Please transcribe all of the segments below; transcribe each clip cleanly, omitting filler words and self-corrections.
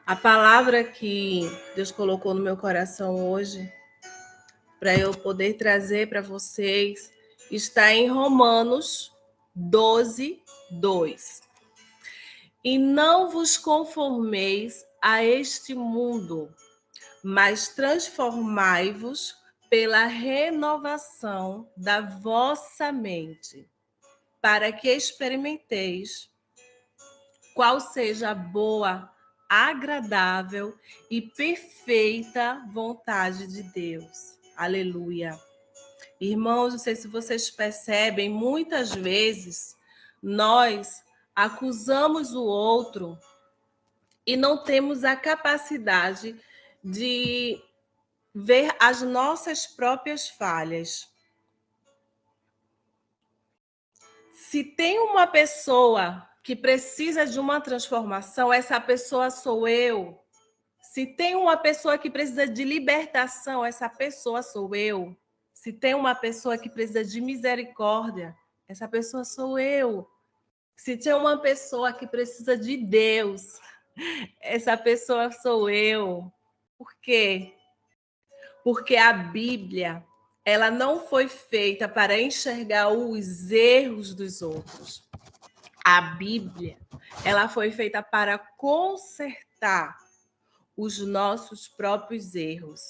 A palavra que Deus colocou no meu coração hoje, para eu poder trazer para vocês, está em Romanos 12, 2. E não vos conformeis a este mundo, mas transformai-vos pela renovação da vossa mente, para que experimenteis qual seja a boa, agradável e perfeita vontade de Deus. Aleluia. Irmãos, não sei se vocês percebem, muitas vezes nós acusamos o outro e não temos a capacidade de ver as nossas próprias falhas. Se tem uma pessoa que precisa de uma transformação, essa pessoa sou eu. Se tem uma pessoa que precisa de libertação, essa pessoa sou eu. Se tem uma pessoa que precisa de misericórdia, essa pessoa sou eu. Se tem uma pessoa que precisa de Deus, essa pessoa sou eu. Por quê? Porque a Bíblia, ela não foi feita para enxergar os erros dos outros. A Bíblia, ela foi feita para consertar os nossos próprios erros.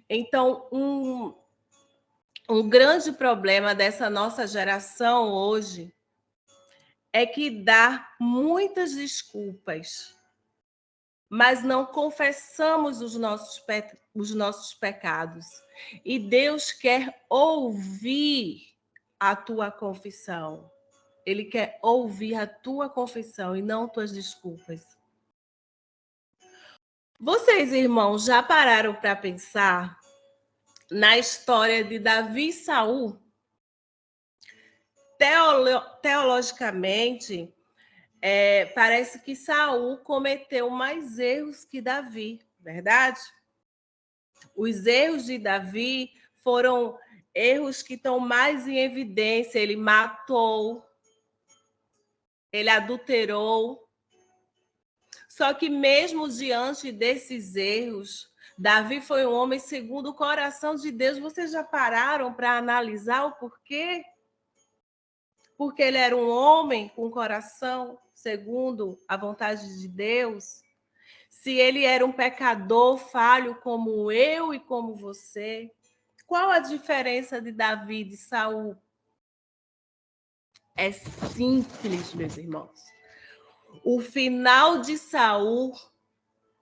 Então, um grande problema dessa nossa geração hoje é que dá muitas desculpas, mas não confessamos os nossos pecados. E Deus quer ouvir a tua confissão. Ele quer ouvir a tua confissão e não tuas desculpas. Vocês, irmãos, já pararam para pensar na história de Davi e Saul? Teologicamente, parece que Saul cometeu mais erros que Davi, verdade? Os erros de Davi foram erros que estão mais em evidência. Ele matou, ele adulterou. Só que mesmo diante desses erros, Davi foi um homem segundo o coração de Deus. Vocês já pararam para analisar o porquê? Porque ele era um homem com coração segundo a vontade de Deus. Se ele era um pecador falho como eu e como você, qual a diferença de Davi e de Saul? É simples, meus irmãos. O final de Saul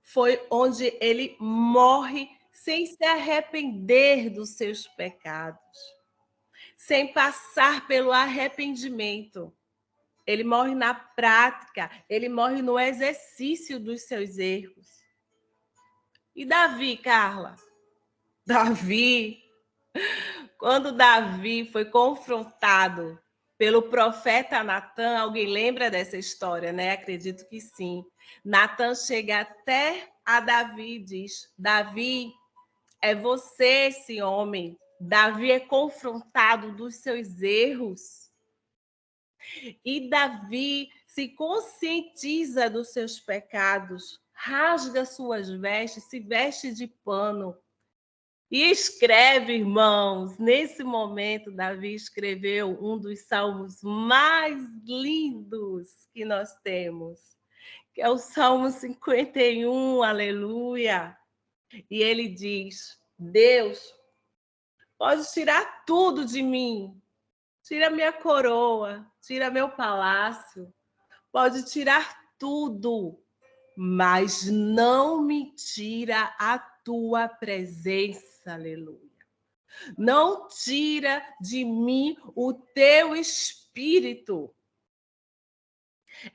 foi onde ele morre sem se arrepender dos seus pecados, sem passar pelo arrependimento. Ele morre na prática, ele morre no exercício dos seus erros. E Davi, Carla? Davi, quando Davi foi confrontado pelo profeta Natan, alguém lembra dessa história, né? Acredito que sim. Natan chega até a Davi e diz: Davi, é você esse homem. Davi é confrontado dos seus erros. E Davi se conscientiza dos seus pecados, rasga suas vestes, se veste de pano e escreve, irmãos. Nesse momento, Davi escreveu um dos salmos mais lindos que nós temos, que é o Salmo 51, aleluia. E ele diz: Deus, pode tirar tudo de mim, tira minha coroa, tira meu palácio, pode tirar tudo, mas não me tira a tua presença, aleluia. Não tira de mim o teu espírito.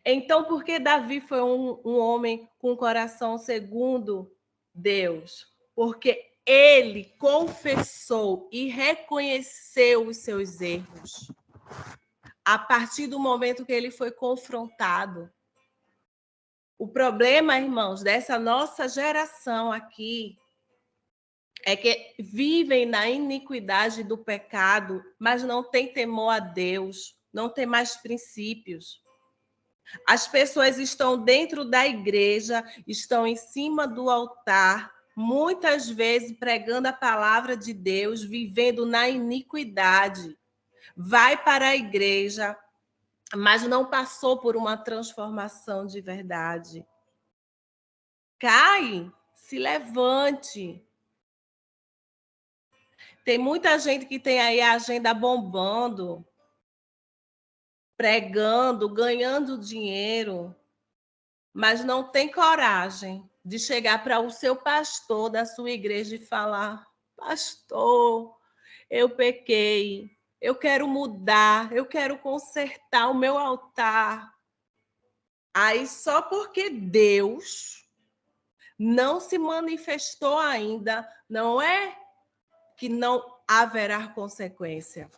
Então, por que Davi foi um homem com coração segundo Deus? Porque ele confessou e reconheceu os seus erros. A partir do momento que ele foi confrontado. O problema, irmãos, dessa nossa geração aqui é que vivem na iniquidade do pecado, mas não tem temor a Deus, não tem mais princípios. As pessoas estão dentro da igreja, estão em cima do altar, muitas vezes pregando a palavra de Deus, vivendo na iniquidade. Vai para a igreja, mas não passou por uma transformação de verdade. Cai, se levante. Tem muita gente que tem aí a agenda bombando, pregando, ganhando dinheiro, mas não tem coragem de chegar para o seu pastor da sua igreja e falar: pastor, eu pequei, eu quero mudar, eu quero consertar o meu altar. Aí só porque Deus não se manifestou ainda, não é que não haverá consequência.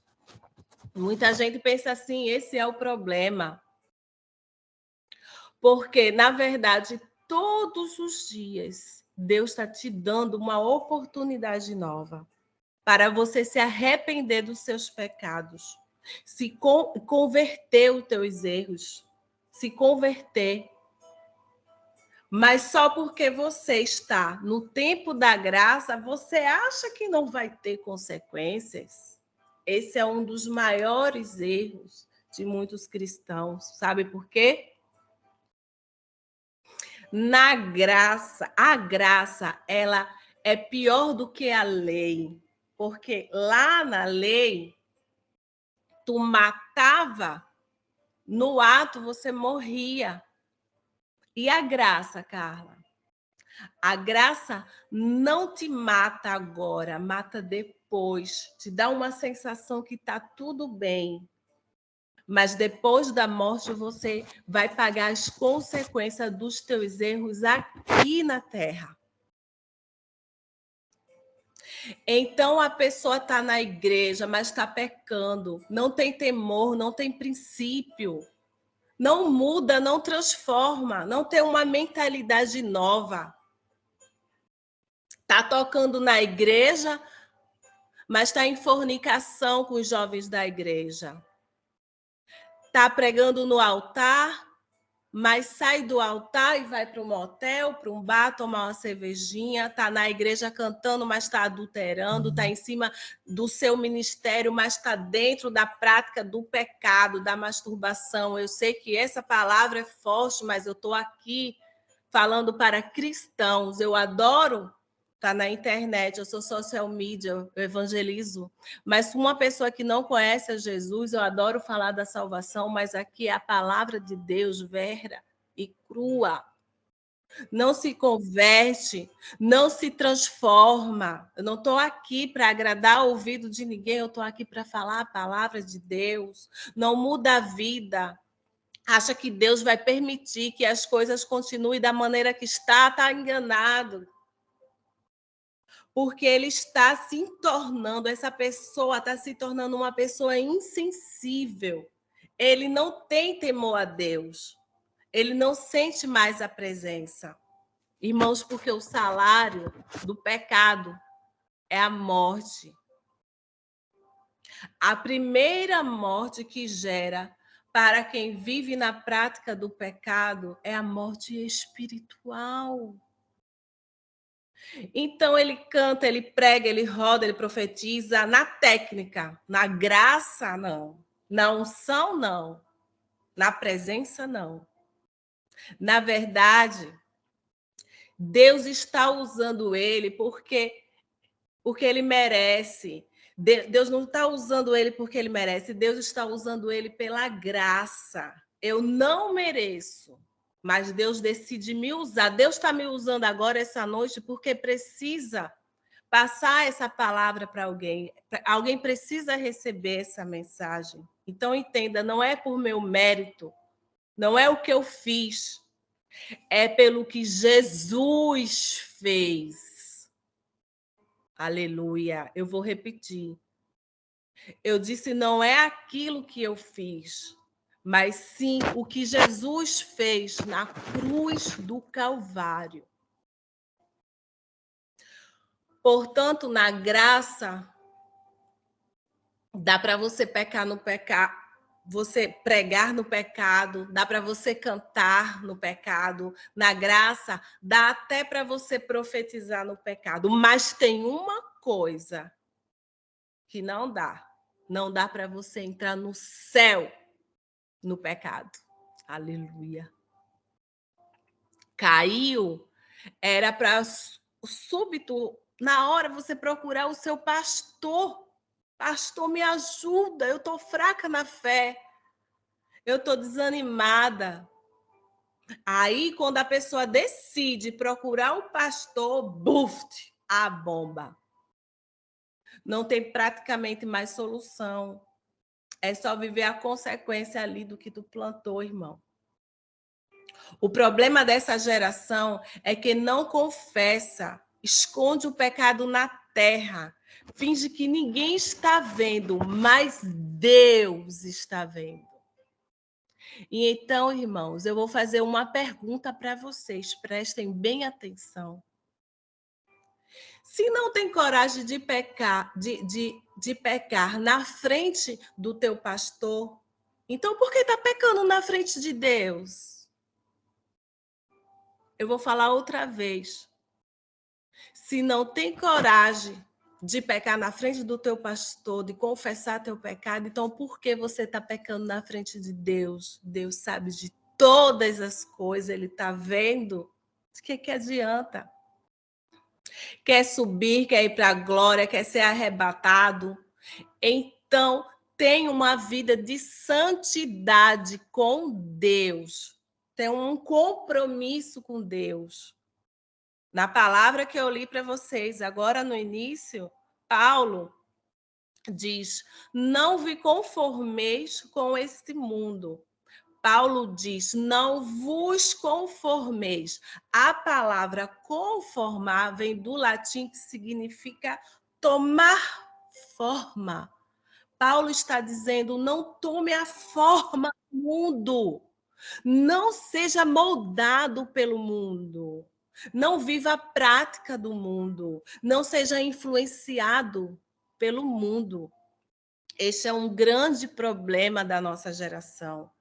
Muita gente pensa assim, esse é o problema. Porque, na verdade, todos os dias, Deus está te dando uma oportunidade nova para você se arrepender dos seus pecados, se converter os teus erros, se converter. Mas só porque você está no tempo da graça, você acha que não vai ter consequências? Esse é um dos maiores erros de muitos cristãos. Sabe por quê? Na graça, a graça, ela é pior do que a lei, porque lá na lei, tu matava, no ato você morria. E a graça, Carla? A graça não te mata agora, mata depois, te dá uma sensação que tá tudo bem. Mas depois da morte você vai pagar as consequências dos teus erros aqui na terra. Então a pessoa está na igreja, mas está pecando, não tem temor, não tem princípio, não muda, não transforma, não tem uma mentalidade nova. Está tocando na igreja, mas está em fornicação com os jovens da igreja. Está pregando no altar, mas sai do altar e vai para um motel, para um bar, tomar uma cervejinha, está na igreja cantando, mas está adulterando, está em cima do seu ministério, mas está dentro da prática do pecado, da masturbação. Eu sei que essa palavra é forte, mas eu estou aqui falando para cristãos. Eu adoro estar na internet, eu sou social media, eu evangelizo, mas uma pessoa que não conhece a Jesus, eu adoro falar da salvação, mas aqui é a palavra de Deus, vera e crua. Não se converte, não se transforma. Eu não estou aqui para agradar o ouvido de ninguém, eu estou aqui para falar a palavra de Deus. Não muda a vida. Acha que Deus vai permitir que as coisas continuem da maneira que está enganado. Porque ele está se tornando, essa pessoa está se tornando uma pessoa insensível. Ele não tem temor a Deus. Ele não sente mais a presença. Irmãos, porque o salário do pecado é a morte. A primeira morte que gera para quem vive na prática do pecado é a morte espiritual. Então ele canta, ele prega, ele roda, ele profetiza na técnica, na graça não, na unção não, na presença não. Na verdade, Deus está usando ele porque ele merece. Deus não está usando ele porque ele merece, Deus está usando ele pela graça. Eu não mereço, mas Deus decide me usar. Deus está me usando agora, essa noite, porque precisa passar essa palavra para alguém. Alguém precisa receber essa mensagem. Então, entenda, não é por meu mérito, não é o que eu fiz, é pelo que Jesus fez. Aleluia. Eu vou repetir. Eu disse, não é aquilo que eu fiz, mas sim o que Jesus fez na cruz do Calvário. Portanto, na graça, dá para você pecar no pecado, você pregar no pecado, dá para você cantar no pecado, na graça, dá até para você profetizar no pecado. Mas tem uma coisa que não dá. Não dá para você entrar no céu no pecado. Aleluia. Caiu, era para súbito, na hora, você procurar o seu pastor. Pastor, me ajuda, eu estou fraca na fé. Eu estou desanimada. Aí, quando a pessoa decide procurar um pastor, buf, a bomba. Não tem praticamente mais solução. É só viver a consequência ali do que tu plantou, irmão. O problema dessa geração é que não confessa, esconde o pecado na terra, finge que ninguém está vendo, mas Deus está vendo. E então, irmãos, eu vou fazer uma pergunta para vocês, prestem bem atenção. Se não tem coragem de pecar, de pecar na frente do teu pastor, então por que está pecando na frente de Deus? Eu vou falar outra vez. Se não tem coragem de pecar na frente do teu pastor, de confessar teu pecado, então por que você está pecando na frente de Deus? Deus sabe de todas as coisas, Ele está vendo. O que adianta? Quer subir, quer ir para a glória, quer ser arrebatado? Então, tem uma vida de santidade com Deus. Tem um compromisso com Deus. Na palavra que eu li para vocês, agora no início, Paulo diz: não vos conformeis com este mundo. Paulo diz: não vos conformeis. A palavra conformar vem do latim que significa tomar forma. Paulo está dizendo: não tome a forma do mundo. Não seja moldado pelo mundo. Não viva a prática do mundo. Não seja influenciado pelo mundo. Este é um grande problema da nossa geração.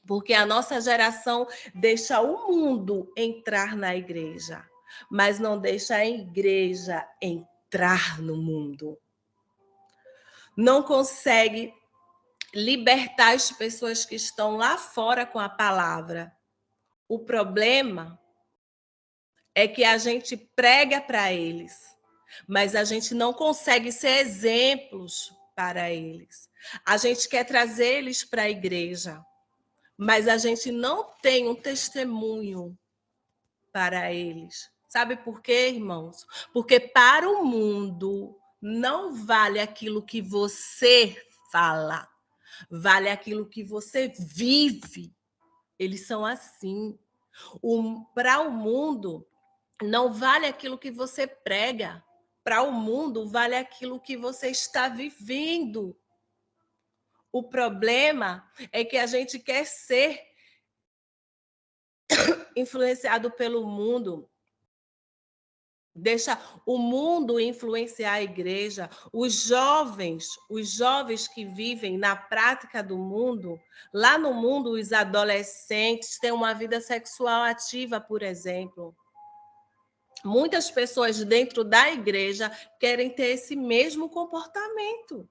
Porque a nossa geração deixa o mundo entrar na igreja, mas não deixa a igreja entrar no mundo. Não consegue libertar as pessoas que estão lá fora com a palavra. O problema é que a gente prega para eles, mas a gente não consegue ser exemplos para eles. A gente quer trazer eles para a igreja, mas a gente não tem um testemunho para eles. Sabe por quê, irmãos? Porque para o mundo não vale aquilo que você fala, vale aquilo que você vive. Eles são assim. Para o mundo, não vale aquilo que você prega. Para o mundo, vale aquilo que você está vivendo. O problema é que a gente quer ser influenciado pelo mundo. Deixa o mundo influenciar a igreja. Os jovens que vivem na prática do mundo, lá no mundo, os adolescentes têm uma vida sexual ativa, por exemplo. Muitas pessoas dentro da igreja querem ter esse mesmo comportamento,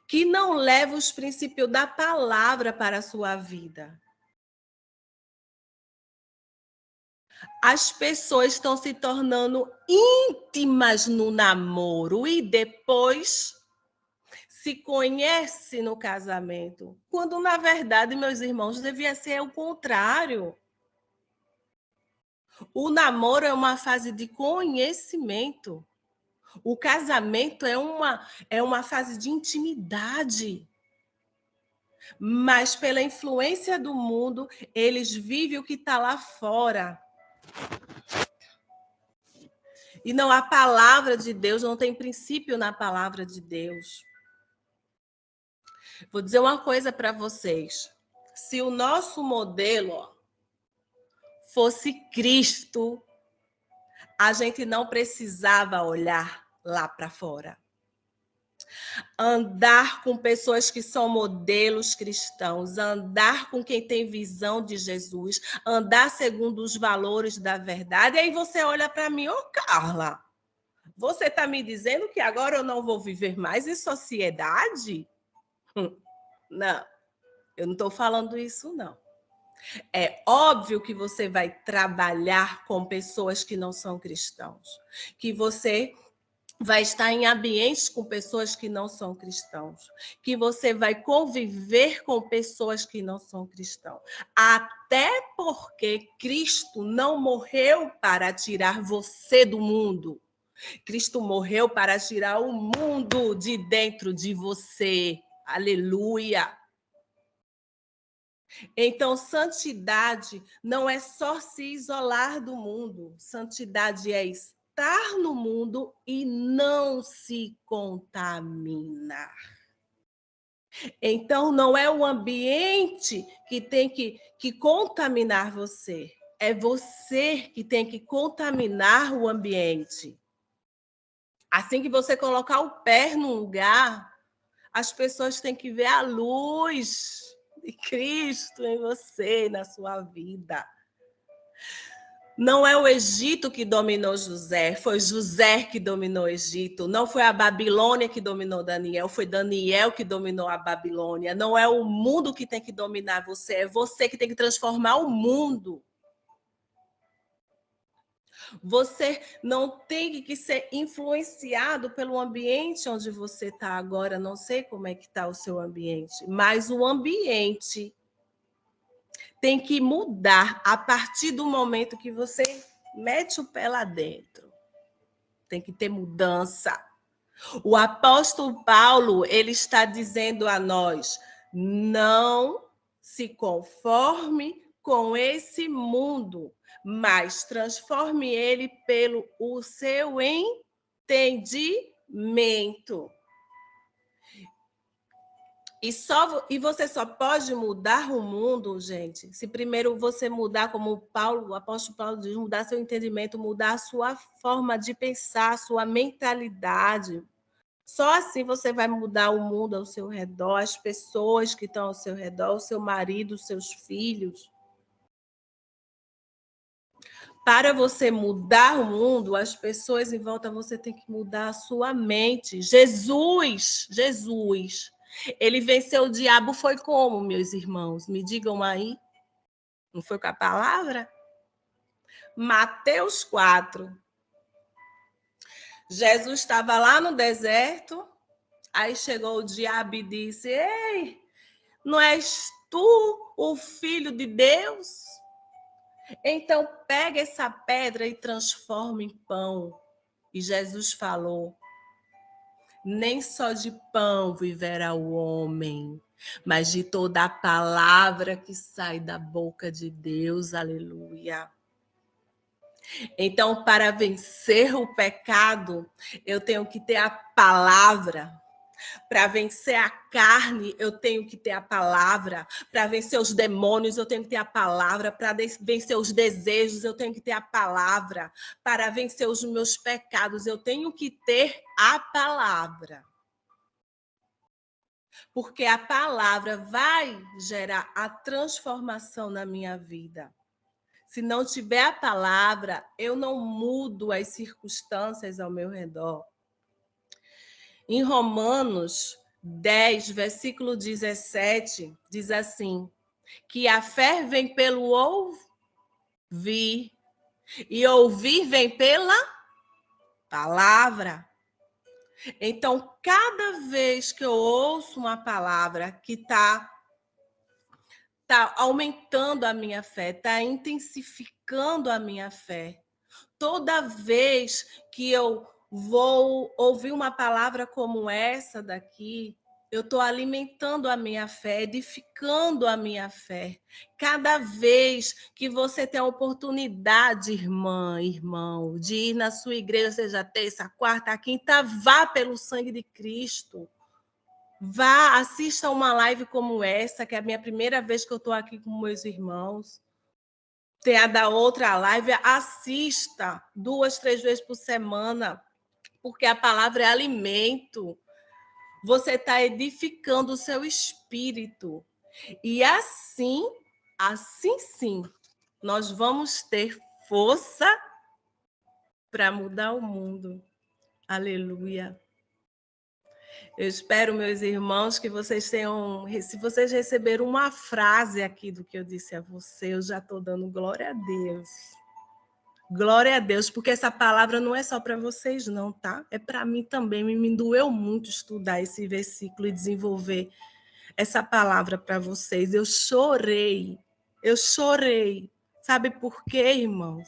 que não leva os princípios da palavra para a sua vida. As pessoas estão se tornando íntimas no namoro e depois se conhece no casamento, quando na verdade, meus irmãos, devia ser o contrário. O namoro é uma fase de conhecimento. O casamento é uma fase de intimidade. Mas pela influência do mundo, eles vivem o que está lá fora. E não há palavra de Deus, não tem princípio na palavra de Deus. Vou dizer uma coisa para vocês. Se o nosso modelo fosse Cristo, a gente não precisava olhar lá para fora. Andar com pessoas que são modelos cristãos, andar com quem tem visão de Jesus, andar segundo os valores da verdade. E aí você olha para mim, ô Carla, você está me dizendo que agora eu não vou viver mais em sociedade? Não, eu não estou falando isso, não. É óbvio que você vai trabalhar com pessoas que não são cristãos, que você vai estar em ambientes com pessoas que não são cristãos, que você vai conviver com pessoas que não são cristãos. Até porque Cristo não morreu para tirar você do mundo. Cristo morreu para tirar o mundo de dentro de você. Aleluia! Então, santidade não é só se isolar do mundo. Santidade é estar no mundo e não se contaminar. Então, não é o ambiente que tem que contaminar você. É você que tem que contaminar o ambiente. Assim que você colocar o pé num lugar, as pessoas têm que ver a luz de Cristo em você, na sua vida. Não é o Egito que dominou José, foi José que dominou o Egito. Não foi a Babilônia que dominou Daniel, foi Daniel que dominou a Babilônia. Não é o mundo que tem que dominar você, é você que tem que transformar o mundo. Você não tem que ser influenciado pelo ambiente onde você está agora. Não sei como é que está o seu ambiente, mas o ambiente tem que mudar a partir do momento que você mete o pé lá dentro. Tem que ter mudança. O apóstolo Paulo, ele está dizendo a nós: não se conforme com esse mundo, mas transforme ele pelo o seu entendimento. E você só pode mudar o mundo, gente, se primeiro você mudar, como Paulo, o apóstolo Paulo diz, mudar seu entendimento, mudar a sua forma de pensar, sua mentalidade. Só assim você vai mudar o mundo ao seu redor, as pessoas que estão ao seu redor, o seu marido, os seus filhos. Para você mudar o mundo, as pessoas em volta, você tem que mudar a sua mente. Jesus, ele venceu o diabo, foi como, meus irmãos? Me digam aí. Não foi com a palavra? Mateus 4. Jesus estava lá no deserto, aí chegou o diabo e disse: ei, não és tu o filho de Deus? Então pega essa pedra e transforma em pão. E Jesus falou: nem só de pão viverá o homem, mas de toda a palavra que sai da boca de Deus. Aleluia. Então, para vencer o pecado, eu tenho que ter a palavra. Para vencer a carne, eu tenho que ter a palavra. Para vencer os demônios, eu tenho que ter a palavra. Para vencer os desejos, eu tenho que ter a palavra. Para vencer os meus pecados, eu tenho que ter a palavra. Porque a palavra vai gerar a transformação na minha vida. Se não tiver a palavra, eu não mudo as circunstâncias ao meu redor. Em Romanos 10, versículo 17, diz assim, que a fé vem pelo ouvir, e ouvir vem pela palavra. Então, cada vez que eu ouço uma palavra que está aumentando a minha fé, está intensificando a minha fé. Toda vez que eu vou ouvir uma palavra como essa daqui, eu estou alimentando a minha fé, edificando a minha fé. Cada vez que você tem a oportunidade, irmã, irmão, de ir na sua igreja, seja terça, quarta, quinta, vá pelo sangue de Cristo. Vá, assista uma live como essa, que é a minha primeira vez que eu estou aqui com meus irmãos. Tem a da outra live, assista 2, 3 vezes por semana, porque a palavra é alimento. você está edificando o seu espírito. E assim sim, nós vamos ter força para mudar o mundo. Aleluia. Eu espero, meus irmãos, que vocês tenham... Se vocês receberam uma frase aqui do que eu disse a você, eu já estou dando glória a Deus. Glória a Deus, porque essa palavra não é só para vocês, não, tá? É para mim também. Me doeu muito estudar esse versículo e desenvolver essa palavra para vocês. Eu chorei. Sabe por quê, irmãos?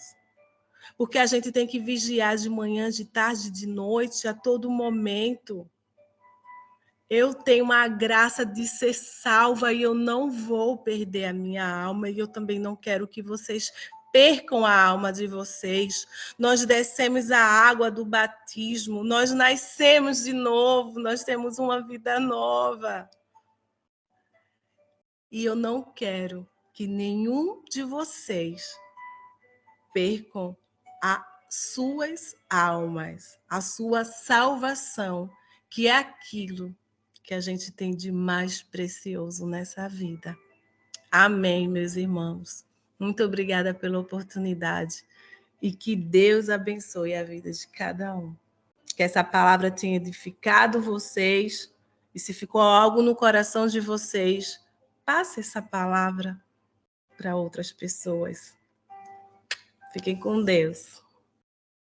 Porque a gente tem que vigiar de manhã, de tarde, de noite, a todo momento. Eu tenho a graça de ser salva e eu não vou perder a minha alma, e eu também não quero que vocês percam a alma de vocês. Nós descemos a água do batismo, nós nascemos de novo, nós temos uma vida nova. E eu não quero que nenhum de vocês percam as suas almas, a sua salvação, que é aquilo que a gente tem de mais precioso nessa vida. Amém, meus irmãos. Muito obrigada pela oportunidade e que Deus abençoe a vida de cada um. Que essa palavra tenha edificado vocês e se ficou algo no coração de vocês, passe essa palavra para outras pessoas. Fiquem com Deus.